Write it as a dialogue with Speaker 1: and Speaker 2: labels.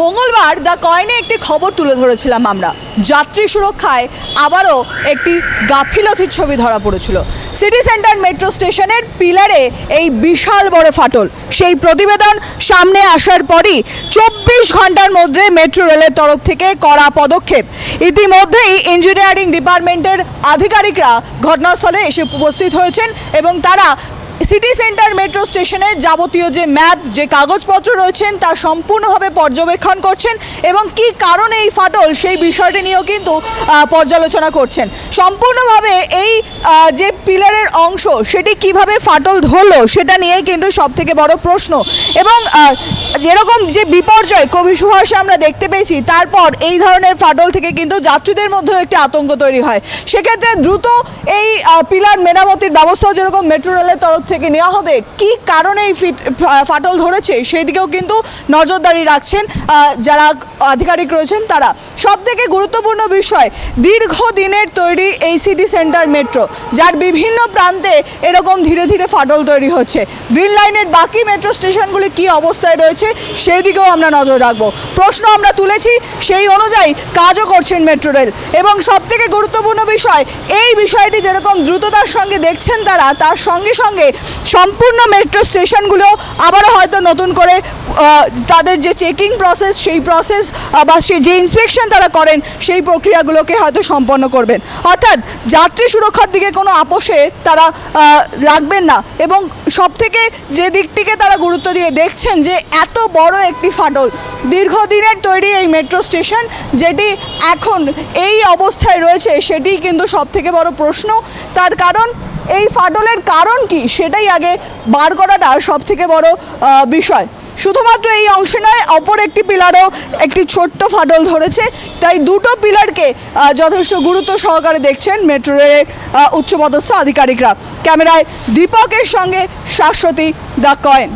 Speaker 1: মঙ্গলবার দ্য কয়েনে একটি খবর তুলে ধরেছিলাম আমরা। যাত্রী সুরক্ষায় আবারও একটি গাফিলতির ছবি ধরা পড়েছিল। সিটি সেন্টার মেট্রো স্টেশনের পিলারে এই বিশাল বড় ফাটল, সেই প্রতিবেদন সামনে আসার পরই 24 ঘন্টার মধ্যে মেট্রো রেলের তরফ থেকে কড়া পদক্ষেপ। ইতিমধ্যেই ইঞ্জিনিয়ারিং ডিপার্টমেন্টের আধিকারিকরা ঘটনাস্থলে এসে উপস্থিত হয়েছেন এবং তারা সিটি সেন্টার মেট্রো স্টেশনের যাবতীয় যে ম্যাপ, যে কাগজপত্র রয়েছেন তা সম্পূর্ণভাবে পর্যবেক্ষণ করছেন এবং কী কারণে এই ফাটল সেই বিষয়টি নিয়েও কিন্তু পর্যালোচনা করছেন। সম্পূর্ণভাবে এই যে পিলারের অংশ সেটি কিভাবে ফাটল ধরলো সেটা নিয়েই কিন্তু সবথেকে বড় প্রশ্ন। এবং যেরকম যে বিপর্যয় কবি সুভাষে আমরা দেখতে পেয়েছি, তারপর এই ধরনের ফাটল থেকে কিন্তু যাত্রীদের মধ্যেও একটি আতঙ্ক তৈরি হয়। সেক্ষেত্রে দ্রুত এই পিলার মেরামতির ব্যবস্থাও যেরকম মেট্রো রেলের তরফ থেকে নেওয়া হবে, কী কারণে এই ফাটল ধরেছে সেই দিকেও কিন্তু নজরদারি রাখছেন যারা আধিকারিক রয়েছেন তারা। সবথেকে গুরুত্বপূর্ণ বিষয়, দীর্ঘদিনের তৈরি এই সিটি সেন্টার মেট্রো, যার বিভিন্ন প্রান্তে এরকম ধীরে ধীরে ফাটল তৈরি হচ্ছে। গ্রিন লাইনের বাকি মেট্রো স্টেশনগুলি কী অবস্থায় রয়েছে সেই দিকেও আমরা নজর রাখবো। প্রশ্ন আমরা তুলেছি, সেই অনুযায়ী কাজও করছেন মেট্রো রেল। এবং সবথেকে গুরুত্বপূর্ণ বিষয়, এই বিষয়টি যেরকম দ্রুততার সঙ্গে দেখছেন তারা, তার সঙ্গে সঙ্গে সম্পূর্ণ মেট্রো স্টেশনগুলো আবারও হয়তো নতুন করে তাদের যে চেকিং প্রসেস, সেই প্রসেস বা যে ইন্সপেকশন তারা করেন সেই প্রক্রিয়াগুলোকে হয়তো সম্পন্ন করবেন। অর্থাৎ যাত্রী সুরক্ষার দিকে কোনো আপোষে তারা রাখবেন না। এবং সবথেকে যে দিকটিকে তারা গুরুত্ব দিয়ে দেখছেন যে এত বড় একটি ফাটল, দীর্ঘদিনের তৈরি এই মেট্রো স্টেশন যেটি এখন এই অবস্থায় রয়েছে, সেটিই কিন্তু সবথেকে বড় প্রশ্ন। তার কারণ, এই ফাটলের কারণ কি সেটাই আগে বার করাটা সবথেকে বড় বিষয়। শুধুমাত্র এই অংশে নয়, অপর একটি পিলারও একটি ছোট্ট ফাটল ধরেছে। তাই দুটো পিলারকে যথেষ্ট গুরুত্ব সহকারে দেখছেন মেট্রো রেলের উচ্চপদস্থ আধিকারিকরা। ক্যামেরায় দীপকের সঙ্গে শাশ্বতী, দ্য কয়েন।